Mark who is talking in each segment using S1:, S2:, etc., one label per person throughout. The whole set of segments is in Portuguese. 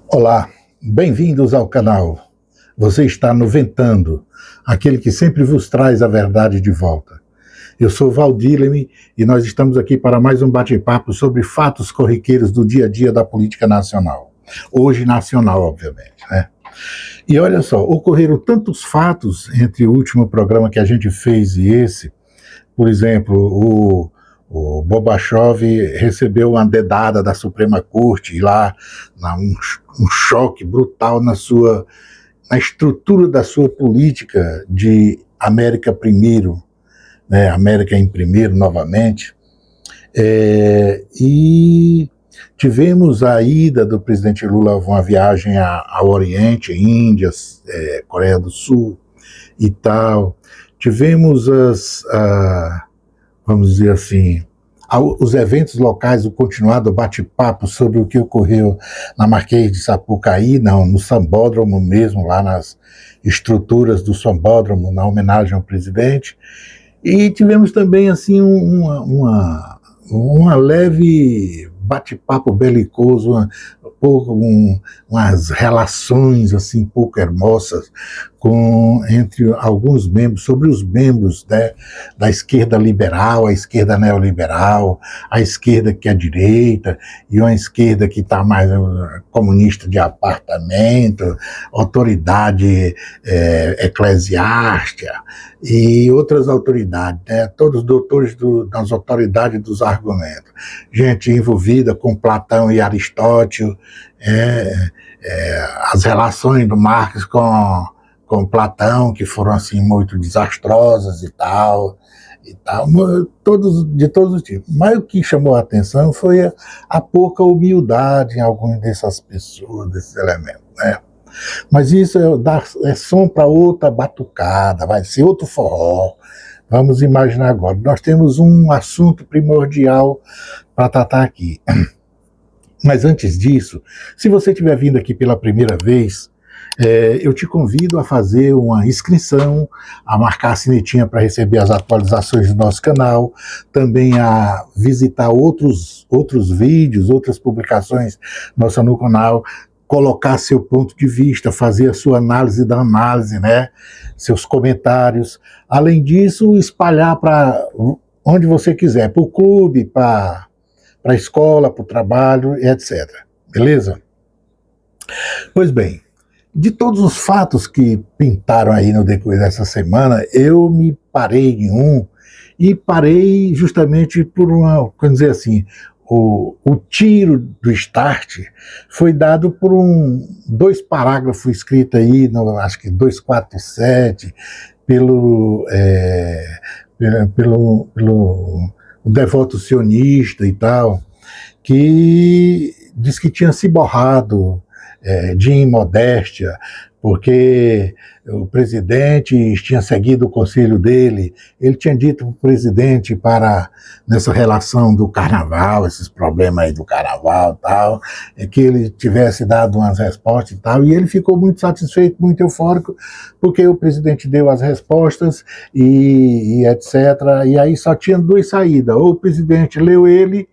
S1: Olá, bem-vindos ao canal. Você está no Ventando, aquele que sempre vos traz a verdade de volta. Eu sou Valdileme e nós estamos aqui para mais um bate-papo sobre fatos corriqueiros do dia a dia da política nacional. Hoje nacional, obviamente, né? E olha só, ocorreram tantos fatos entre o último programa que a gente fez e esse. Por exemplo, o Bobachow recebeu uma dedada da Suprema Corte e lá um choque brutal na estrutura da sua política de América primeiro, né, América em primeiro novamente. E tivemos a ida do presidente Lula a uma viagem ao Oriente, Índia, Coreia do Sul e tal. Tivemos vamos dizer assim, os eventos locais, o continuado bate-papo sobre o que ocorreu na Marquês de Sapucaí, no Sambódromo mesmo, lá nas estruturas do Sambódromo, na homenagem ao presidente. E tivemos também assim uma leve bate-papo belicoso, umas relações assim pouco hermosas entre alguns membros, sobre os membros, né, da esquerda liberal, a esquerda neoliberal, a esquerda que é direita, e uma esquerda que está mais comunista de apartamento, autoridade eclesiástica e outras autoridades, né, todos doutores das autoridades dos argumentos. Gente envolvida com Platão e Aristóteles, as relações do Marx com Platão, que foram assim muito desastrosas e tal, de todos os tipos. Mas o que chamou a atenção foi a pouca humildade em algumas dessas pessoas, desses elementos, né? Mas isso é som para outra batucada, vai ser outro forró. Vamos imaginar agora. Nós temos um assunto primordial para tratar aqui. Mas antes disso, se você estiver vindo aqui pela primeira vez, eu te convido a fazer uma inscrição, a marcar a sinetinha para receber as atualizações do nosso canal, também a visitar outros vídeos, outras publicações nossas no canal, colocar seu ponto de vista, fazer a sua análise da análise, né? Seus comentários. Além disso, espalhar para onde você quiser, para o clube, para a escola, para o trabalho, etc. Beleza? Pois bem, de todos os fatos que pintaram aí no decorrer dessa semana, eu me parei em um, e parei justamente por vamos dizer assim, o tiro do start foi dado por dois parágrafos escritos aí, acho que 247, pelo devoto sionista e tal, que diz que tinha se borrado de imodéstia, porque o presidente tinha seguido o conselho dele. Ele tinha dito para o presidente, nessa relação do carnaval, esses problemas aí do carnaval e tal, que ele tivesse dado umas respostas e tal, e ele ficou muito satisfeito, muito eufórico, porque o presidente deu as respostas e etc. E aí só tinha duas saídas: ou o presidente leu ele,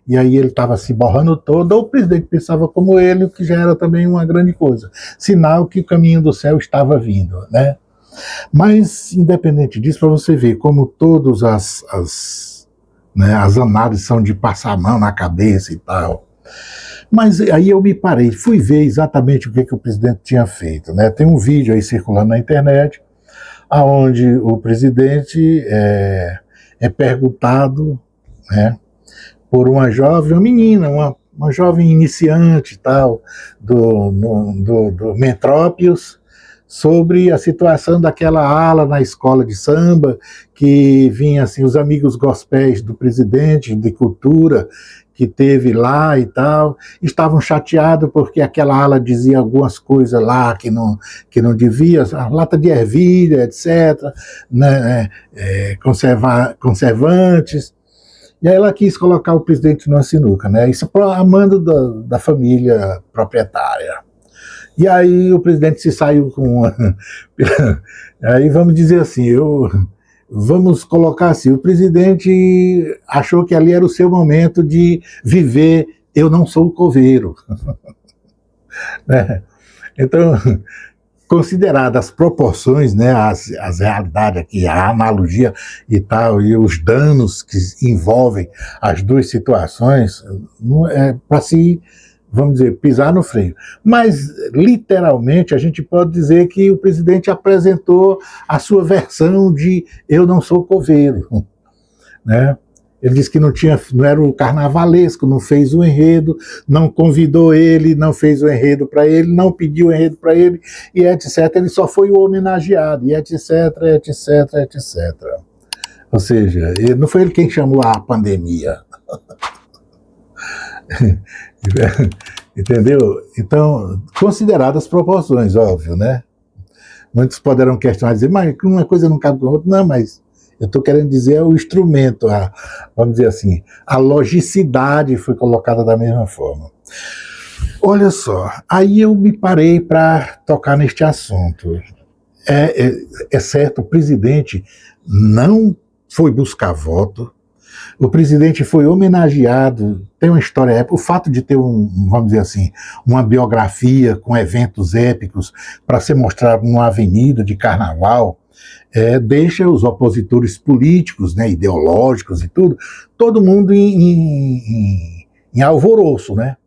S1: e aí ele estava se borrando todo, ou o presidente pensava como ele, o que já era também uma grande coisa. Sinal que o caminho do céu estava vindo, né? Mas, independente disso, para você ver como todas as análises são de passar a mão na cabeça e tal. Mas aí eu me parei, fui ver exatamente o que o presidente tinha feito, né? Tem um vídeo aí circulando na internet, onde o presidente é perguntado, né, por uma jovem, uma menina, uma jovem iniciante e tal, do Metrópios, sobre a situação daquela ala na escola de samba, que vinha assim, os amigos gospéis do presidente de cultura, que teve lá e tal, estavam chateados porque aquela ala dizia algumas coisas lá que não devia, a lata de ervilha, etc., né, conservantes. E aí ela quis colocar o presidente numa sinuca, né? Isso a mando da família proprietária. E aí o presidente se saiu com uma... Aí vamos dizer assim, vamos colocar assim, o presidente achou que ali era o seu momento de viver eu não sou coveiro. Né? Então, consideradas as proporções, né, as realidades aqui, a analogia e tal, e os danos que envolvem as duas situações, não é para se, vamos dizer, pisar no freio. Mas, literalmente, a gente pode dizer que o presidente apresentou a sua versão de eu não sou coveiro, né? Ele disse que não era o carnavalesco, não fez o enredo, não convidou ele, não fez o enredo para ele, não pediu o enredo para ele, e etc. Ele só foi o homenageado, e etc, etc, etc. Ou seja, não foi ele quem chamou a pandemia. Entendeu? Então, consideradas as proporções, óbvio, né? Muitos poderão questionar e dizer, mas uma coisa não cabe com a outra. Não, mas eu estou querendo dizer o instrumento, vamos dizer assim, a logicidade foi colocada da mesma forma. Olha só, aí eu me parei para tocar neste assunto. É certo, o presidente não foi buscar voto, o presidente foi homenageado, tem uma história épica, o fato de ter vamos dizer assim, uma biografia com eventos épicos para ser mostrado numa avenida de carnaval, deixa os opositores políticos, né, ideológicos e tudo, todo mundo em alvoroço, né?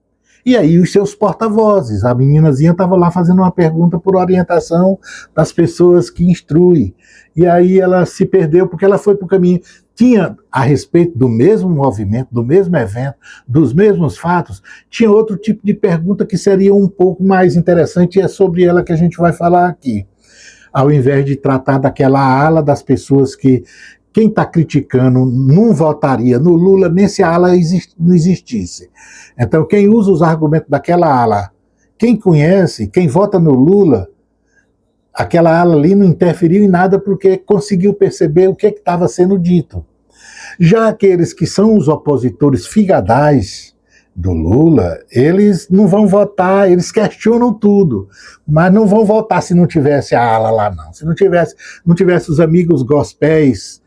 S1: E aí os seus porta-vozes, a meninazinha estava lá fazendo uma pergunta por orientação das pessoas que instruem. E aí ela se perdeu porque ela foi para o caminho. Tinha, a respeito do mesmo movimento, do mesmo evento, dos mesmos fatos, tinha outro tipo de pergunta que seria um pouco mais interessante, e é sobre ela que a gente vai falar aqui. Ao invés de tratar daquela ala das pessoas que quem está criticando não votaria no Lula nem se a ala não existisse. Então, quem usa os argumentos daquela ala, quem conhece, quem vota no Lula, aquela ala ali não interferiu em nada porque conseguiu perceber o que estava sendo dito. Já aqueles que são os opositores figadais do Lula, eles não vão votar, eles questionam tudo, mas não vão votar se não tivesse a ala lá, não. Se não tivesse os amigos gospéis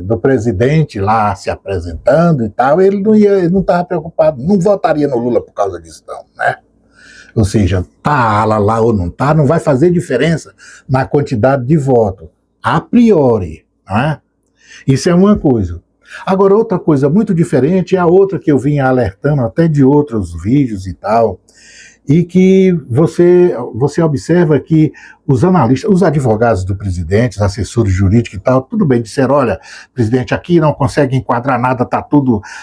S1: do presidente lá se apresentando e tal, ele não estava preocupado, não votaria no Lula por causa disso, não, né? Ou seja, tá a ala lá ou não tá, não vai fazer diferença na quantidade de voto, a priori, né? Isso é uma coisa. Agora, outra coisa muito diferente é a outra que eu vinha alertando até de outros vídeos e tal, e que você observa que os analistas, os advogados do presidente, os assessores jurídicos e tal, tudo bem, disseram, olha, presidente, aqui não consegue enquadrar nada,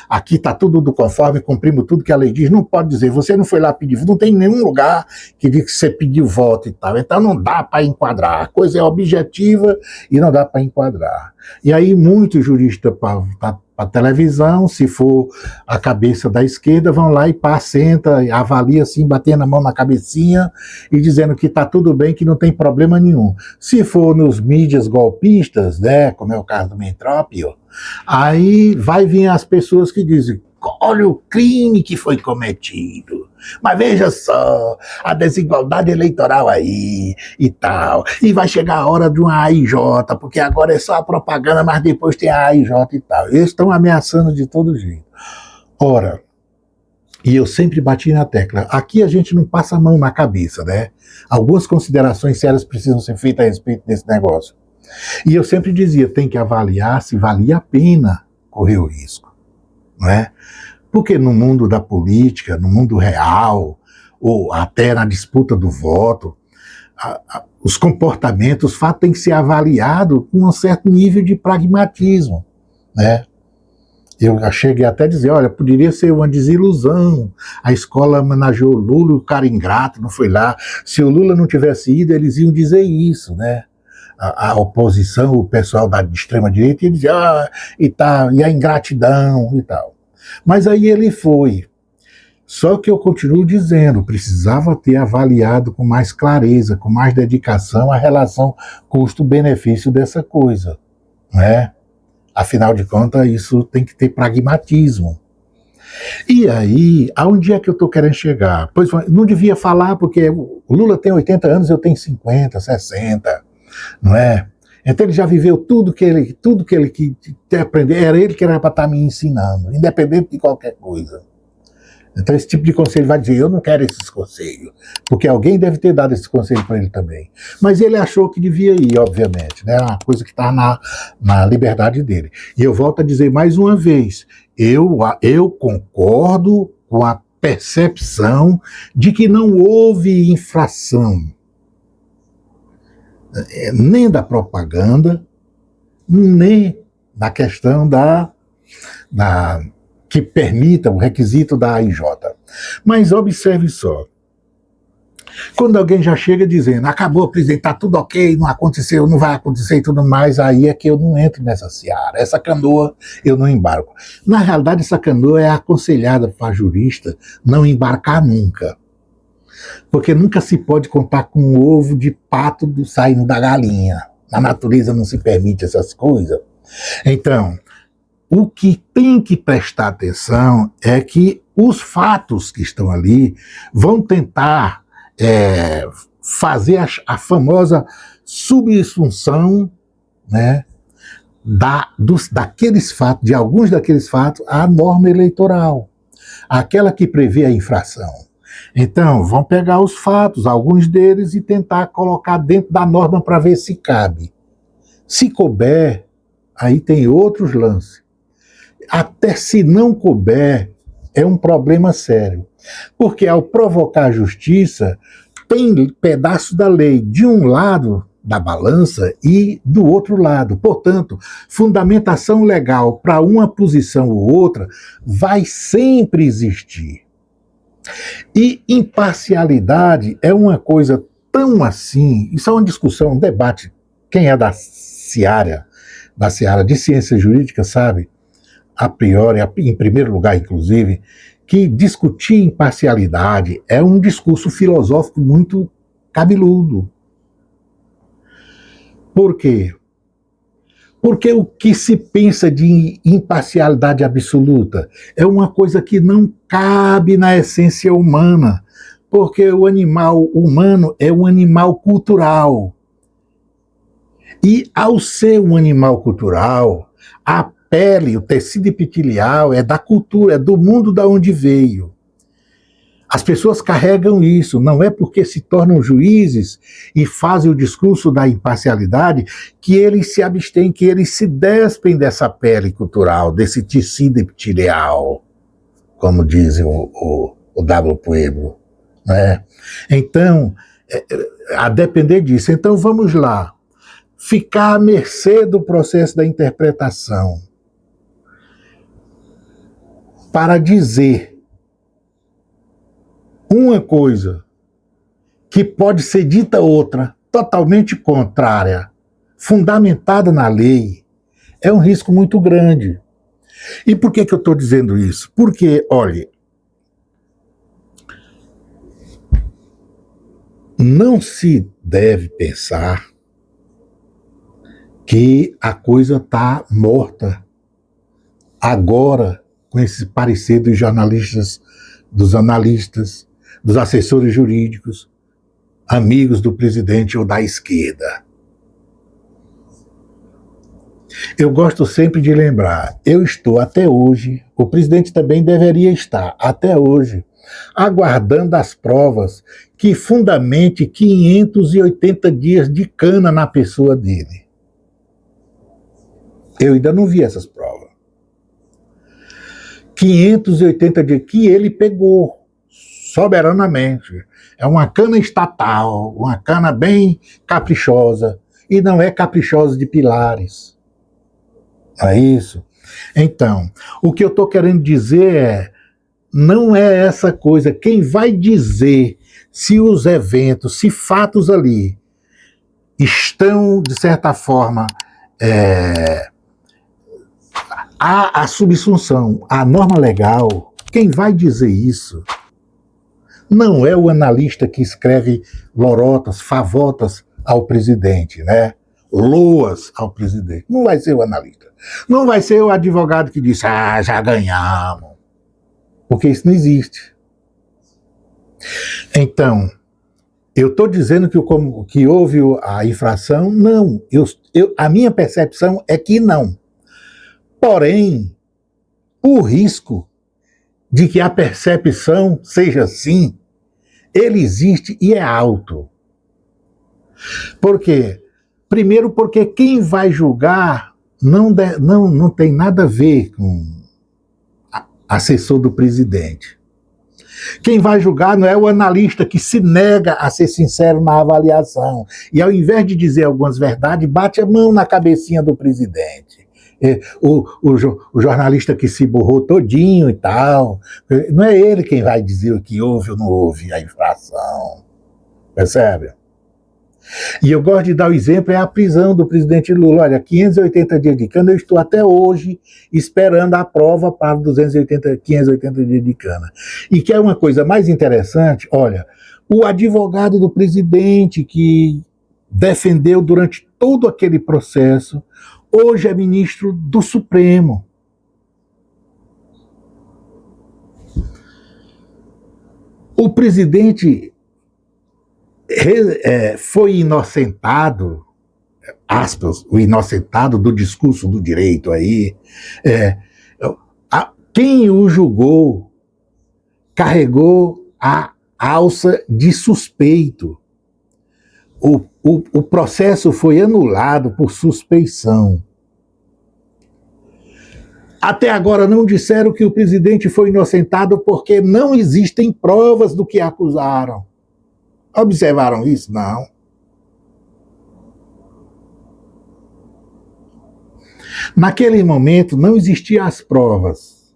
S1: aqui está tudo do conforme, cumprimos tudo que a lei diz, não pode dizer, você não foi lá pedir, não tem nenhum lugar que diz que você pediu voto e tal, então não dá para enquadrar, a coisa é objetiva e não dá para enquadrar. E aí muitos juristas para televisão, se for a cabeça da esquerda, vão lá e senta, avalia assim, batendo a mão na cabecinha e dizendo que está tudo bem, que não tem problema nenhum. Se for nos mídias golpistas, né, como é o caso do Mentrópio, aí vai vir as pessoas que dizem, olha o crime que foi cometido, mas veja só, a desigualdade eleitoral aí e tal, e vai chegar a hora de uma AIJ, porque agora é só a propaganda, mas depois tem a AIJ e tal. Eles estão ameaçando de todo jeito. Ora, e eu sempre bati na tecla, aqui a gente não passa a mão na cabeça, né? Algumas considerações sérias precisam ser feitas a respeito desse negócio. E eu sempre dizia, tem que avaliar se valia a pena correr o risco, não é? Porque no mundo da política, no mundo real, ou até na disputa do voto, os comportamentos, os fatos têm que ser avaliados com um certo nível de pragmatismo, né? Eu cheguei até a dizer, olha, poderia ser uma desilusão. A escola homenageou o Lula, o cara ingrato não foi lá. Se o Lula não tivesse ido, eles iam dizer isso, né? A oposição, o pessoal da extrema-direita ia dizer, e a ingratidão e tal. Mas aí ele foi. Só que eu continuo dizendo, precisava ter avaliado com mais clareza, com mais dedicação, a relação custo-benefício dessa coisa, né? Afinal de contas, isso tem que ter pragmatismo. E aí, aonde é que eu estou querendo chegar? Pois não devia falar, porque o Lula tem 80 anos, eu tenho 50, 60, não é? Então ele já viveu tudo que ele quer aprender, era ele que era para estar me ensinando, independente de qualquer coisa. Então esse tipo de conselho vai dizer, eu não quero esses conselhos, porque alguém deve ter dado esse conselho para ele também. Mas ele achou que devia ir, obviamente, né? Uma coisa que está na liberdade dele. E eu volto a dizer mais uma vez, eu concordo com a percepção de que não houve infração, nem da propaganda, nem da questão que permita o requisito da AIJ. Mas observe só, quando alguém já chega dizendo, acabou, presidente, está tudo ok, não aconteceu, não vai acontecer e tudo mais, aí é que eu não entro nessa seara. Essa canoa eu não embarco. Na realidade, essa canoa é aconselhada para a jurista não embarcar nunca. Porque nunca se pode contar com um ovo de pato saindo da galinha. Na natureza não se permite essas coisas. Então, o que tem que prestar atenção é que os fatos que estão ali vão tentar fazer a famosa subsunção, né, daqueles fatos, de alguns daqueles fatos, à norma eleitoral, aquela que prevê a infração. Então, vão pegar os fatos, alguns deles, e tentar colocar dentro da norma para ver se cabe. Se couber, aí tem outros lances. Até se não couber, é um problema sério. Porque ao provocar a justiça, tem pedaço da lei de um lado da balança e do outro lado. Portanto, fundamentação legal para uma posição ou outra vai sempre existir. E imparcialidade é uma coisa tão assim, isso é uma discussão, um debate, quem é da seara de ciência jurídica sabe, a priori, em primeiro lugar, inclusive, que discutir imparcialidade é um discurso filosófico muito cabeludo. Por quê? Porque o que se pensa de imparcialidade absoluta é uma coisa que não cabe na essência humana, porque o animal humano é um animal cultural. E ao ser um animal cultural, a pele, o tecido epitelial é da cultura, é do mundo da onde veio. As pessoas carregam isso, não é porque se tornam juízes e fazem o discurso da imparcialidade que eles se abstêm, que eles se despem dessa pele cultural, desse tecido epitelial, como diz o W. Pueblo, né? Então, a depender disso. Então, vamos lá. Ficar à mercê do processo da interpretação para dizer uma coisa que pode ser dita outra, totalmente contrária, fundamentada na lei, é um risco muito grande. E por que eu estou dizendo isso? Porque, olha, não se deve pensar que a coisa está morta agora com esse parecer dos jornalistas, dos analistas, dos assessores jurídicos, amigos do presidente ou da esquerda. Eu gosto sempre de lembrar, eu estou até hoje, o presidente também deveria estar até hoje, aguardando as provas que fundamente 580 dias de cana na pessoa dele. Eu ainda não vi essas provas. 580 dias que ele pegou soberanamente. É uma cana estatal, uma cana bem caprichosa, e não é caprichosa de pilares. É isso. Então, o que eu estou querendo dizer é, não é essa coisa. Quem vai dizer se os eventos, se fatos ali estão, de certa forma, a subsunção à norma legal, quem vai dizer isso não é o analista que escreve lorotas, favotas ao presidente, né? Loas ao presidente. Não vai ser o analista. Não vai ser o advogado que diz, já ganhamos. Porque isso não existe. Então, eu estou dizendo que houve a infração? Não. A minha percepção é que não. Porém, o risco de que a percepção seja assim, ele existe e é alto. Por quê? Primeiro, porque quem vai julgar não tem nada a ver com assessor do presidente. Quem vai julgar não é o analista que se nega a ser sincero na avaliação. E ao invés de dizer algumas verdades, bate a mão na cabecinha do presidente. O jornalista que se borrou todinho e tal, não é ele quem vai dizer o que houve ou não houve a infração. Percebe? E eu gosto de dar o exemplo, é a prisão do presidente Lula. Olha, 580 dias de cana, eu estou até hoje esperando a prova para 580 dias de cana. E que é uma coisa mais interessante, olha, o advogado do presidente que defendeu durante todo aquele processo, hoje é ministro do Supremo. O presidente foi inocentado, aspas, o inocentado do discurso do direito aí, quem o julgou carregou a alça de suspeito. O processo foi anulado por suspeição. Até agora não disseram que o presidente foi inocentado porque não existem provas do que acusaram. Observaram isso? Não. Naquele momento não existiam as provas.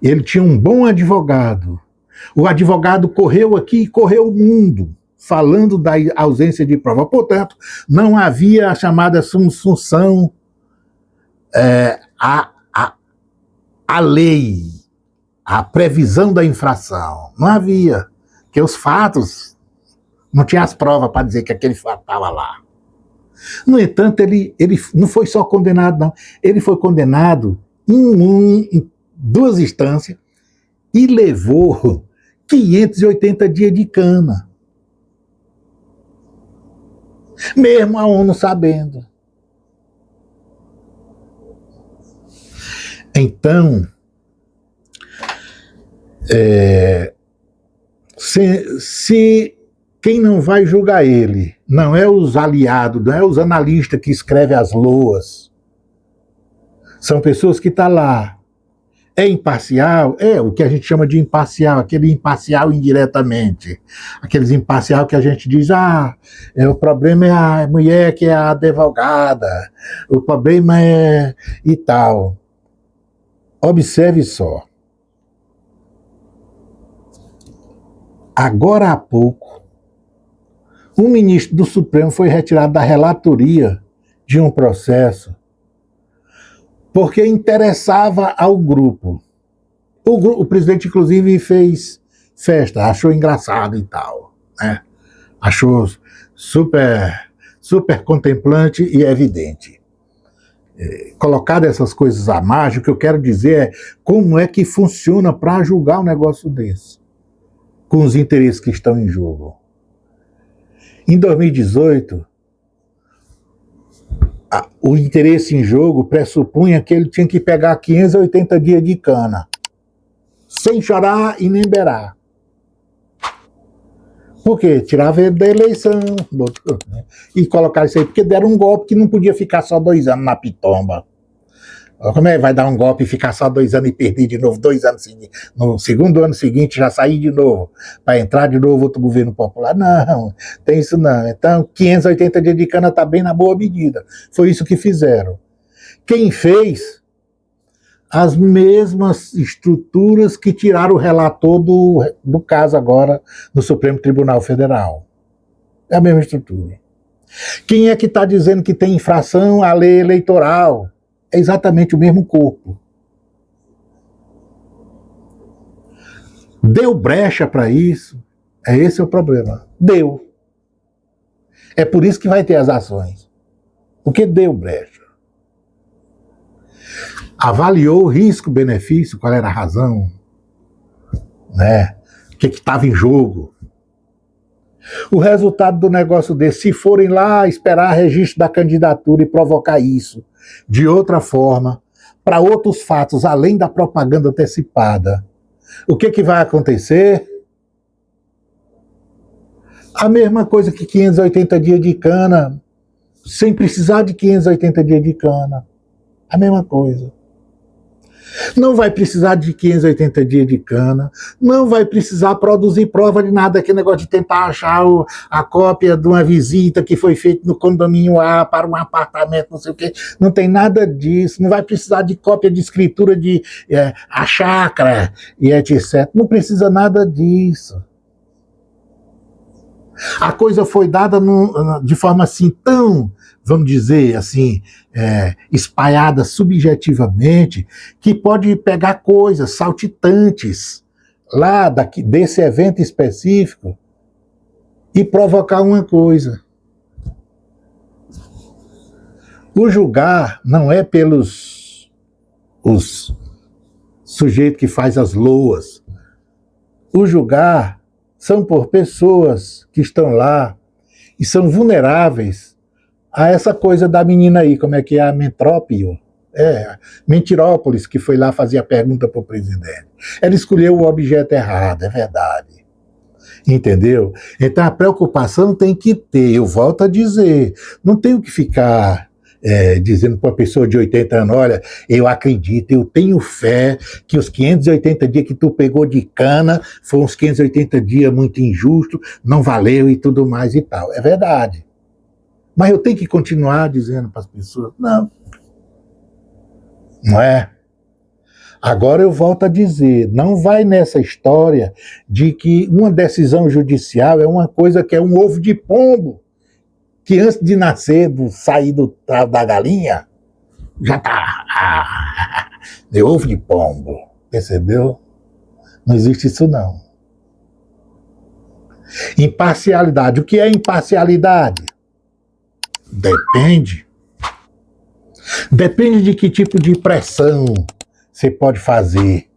S1: Ele tinha um bom advogado. O advogado correu aqui e correu o mundo, falando da ausência de prova. Portanto, não havia a chamada subsunção à lei, à previsão da infração. Não havia, porque os fatos não tinha as provas para dizer que aquele fato estava lá. No entanto, ele não foi só condenado, não. Ele foi condenado em 2 instâncias e levou 580 dias de cana. Mesmo a ONU sabendo. Então, se quem não vai julgar ele não é os aliados, não é os analistas que escrevem as loas. São pessoas que estão lá. É imparcial? É o que a gente chama de imparcial, aquele imparcial indiretamente. Aqueles imparcial que a gente diz, o problema é a mulher que é a advogada, o problema é e tal. Observe só. Agora há pouco, um ministro do Supremo foi retirado da relatoria de um processo porque interessava ao grupo. O presidente, inclusive, fez festa, achou engraçado e tal, né? Achou super contemplante e evidente. Colocado essas coisas à margem, o que eu quero dizer é como é que funciona para julgar um negócio desse, com os interesses que estão em jogo. Em 2018, o interesse em jogo pressupunha que ele tinha que pegar 580 dias de cana, sem chorar e nem beirar. Por quê? Tirava ele da eleição, e colocar isso aí, porque deram um golpe que não podia ficar só 2 anos na pitomba. Como é que vai dar um golpe e ficar só 2 anos e perder de novo 2 anos seguintes? No segundo ano seguinte já sair de novo, para entrar de novo outro governo popular? Não, tem isso não. Então, 580 dias de cana está bem na boa medida. Foi isso que fizeram. Quem fez as mesmas estruturas que tiraram o relator do caso agora no Supremo Tribunal Federal. É a mesma estrutura. Quem é que está dizendo que tem infração à lei eleitoral? É exatamente o mesmo corpo. Deu brecha para isso? Esse é o problema. Deu. É por isso que vai ter as ações. Porque deu brecha. Avaliou o risco-benefício, qual era a razão, né? O que estava em jogo. O resultado do negócio desse, se forem lá esperar registro da candidatura e provocar isso de outra forma, para outros fatos, além da propaganda antecipada, o que vai acontecer? A mesma coisa que 580 dias de cana, sem precisar de 580 dias de cana. A mesma coisa. Não vai precisar de 580 dias de cana, não vai precisar produzir prova de nada, aquele negócio de tentar achar a cópia de uma visita que foi feita no condomínio A para um apartamento, não sei o quê. Não tem nada disso, não vai precisar de cópia de escritura de a chácara e etc. Não precisa nada disso. A coisa foi dada de forma assim tão, vamos dizer assim, espalhada subjetivamente, que pode pegar coisas saltitantes lá desse evento específico e provocar uma coisa. O julgar não é pelos os sujeitos que faz as loas. O julgar são por pessoas que estão lá e são vulneráveis a essa coisa da menina aí, como é que é a Metrópio? Mentirópolis, que foi lá fazer a pergunta para o presidente. Ela escolheu o objeto errado, é verdade. Entendeu? Então a preocupação tem que ter, eu volto a dizer, não tenho que ficar dizendo para uma pessoa de 80 anos, olha, eu acredito, eu tenho fé que os 580 dias que tu pegou de cana foram uns 580 dias muito injustos, não valeu e tudo mais e tal. É verdade. Mas eu tenho que continuar dizendo para as pessoas, não. Não é? Agora eu volto a dizer, não vai nessa história de que uma decisão judicial é uma coisa que é um ovo de pombo, que antes de nascer, sair da galinha, já está de ovo de pombo, percebeu? Não existe isso não. Imparcialidade, o que é imparcialidade? Depende de que tipo de pressão você pode fazer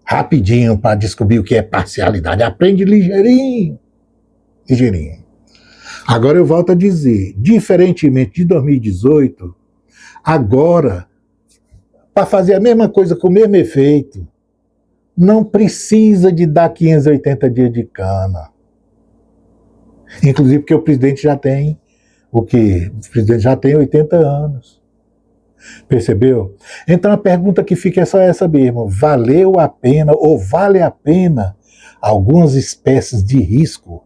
S1: rapidinho para descobrir o que é parcialidade. Aprende ligeirinho. Agora eu volto a dizer, diferentemente de 2018, agora, para fazer a mesma coisa com o mesmo efeito, não precisa de dar 580 dias de cana. Inclusive porque o presidente já tem o quê? O presidente já tem 80 anos. Percebeu? Então a pergunta que fica é só essa mesmo. Valeu a pena ou vale a pena algumas espécies de risco?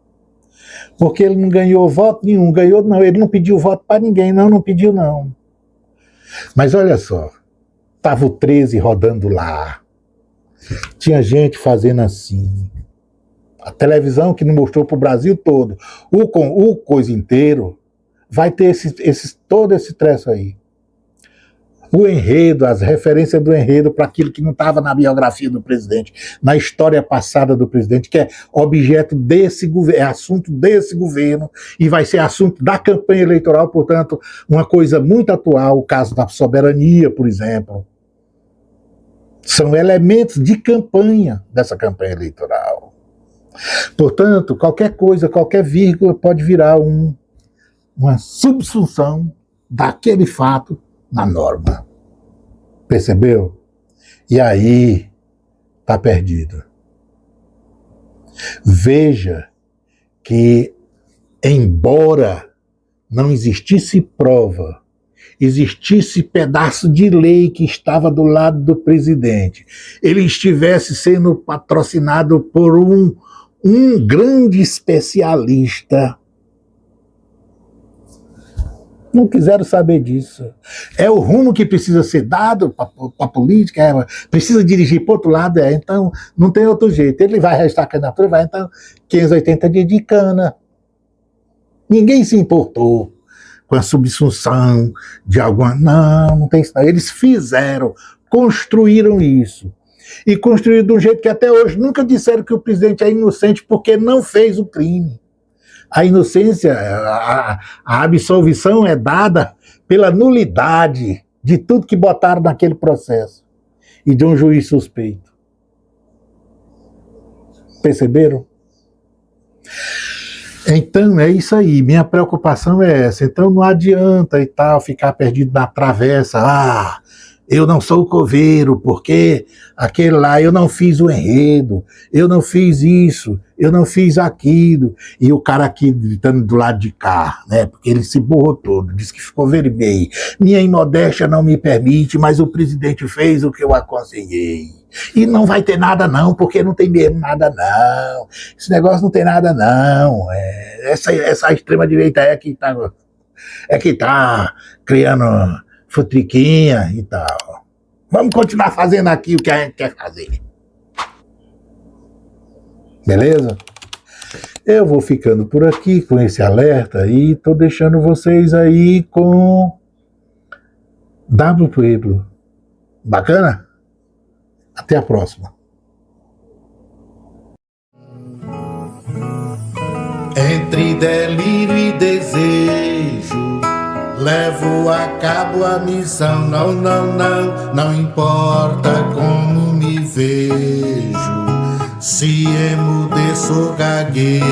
S1: Porque ele não ganhou voto nenhum, ele não pediu voto para ninguém, não pediu não. Mas olha só, estava o 13 rodando lá, tinha gente fazendo assim, a televisão que não mostrou para o Brasil todo, o coisa inteiro, vai ter todo esse trecho aí. O enredo, as referências do enredo para aquilo que não estava na biografia do presidente, na história passada do presidente, que é objeto desse governo, é assunto desse governo e vai ser assunto da campanha eleitoral, portanto, uma coisa muito atual, o caso da soberania, por exemplo. São elementos de campanha dessa campanha eleitoral. Portanto, qualquer coisa, qualquer vírgula pode virar uma subsunção daquele fato na norma. Percebeu? E aí está perdido. Veja que, embora não existisse prova, existisse pedaço de lei que estava do lado do presidente, ele estivesse sendo patrocinado por um grande especialista, Não quiseram saber disso. É o rumo que precisa ser dado para a política, precisa dirigir para o outro lado, então não tem outro jeito. Ele vai restar a candidatura, vai então 580 dias de cana. Ninguém se importou com a subsunção de alguma. Não, não tem isso. Eles fizeram, construíram isso. E construíram de um jeito que até hoje nunca disseram que o presidente é inocente porque não fez o crime. A inocência, a absolvição é dada pela nulidade de tudo que botaram naquele processo e de um juiz suspeito. Perceberam? Então é isso aí, minha preocupação é essa. Então não adianta e tal ficar perdido na travessa. Eu não sou coveiro, porque aquele lá eu não fiz o enredo, eu não fiz isso, eu não fiz aquilo. E o cara aqui gritando do lado de cá, né? Porque ele se borrou todo, disse que ficou vermelho. Minha imodéstia não me permite, mas o presidente fez o que eu aconselhei. E não vai ter nada não, porque não tem mesmo nada não. Esse negócio não tem nada não. Essa extrema-direita é que tá criando futriquinha e tal. Vamos continuar fazendo aqui o que a gente quer fazer. Beleza? Eu vou ficando por aqui com esse alerta e tô deixando vocês aí com W Pueblo. Bacana? Até a próxima.
S2: Entre delírio e desejo, levo a cabo a missão. Não, não, não, não importa como me vejo. Se emudeço, gaguejo,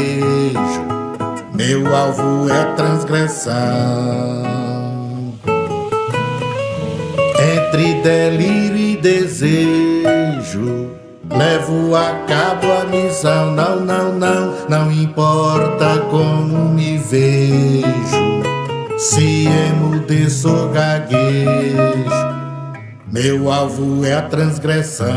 S2: meu alvo é transgressão. Entre delírio e desejo, levo a cabo a missão. Não, não, não, não importa como me vejo. Se emudeço, gaguejo, meu alvo é a transgressão.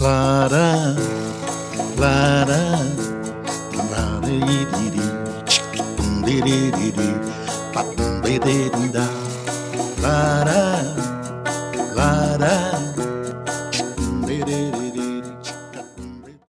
S2: Lara, lara, lara, lara,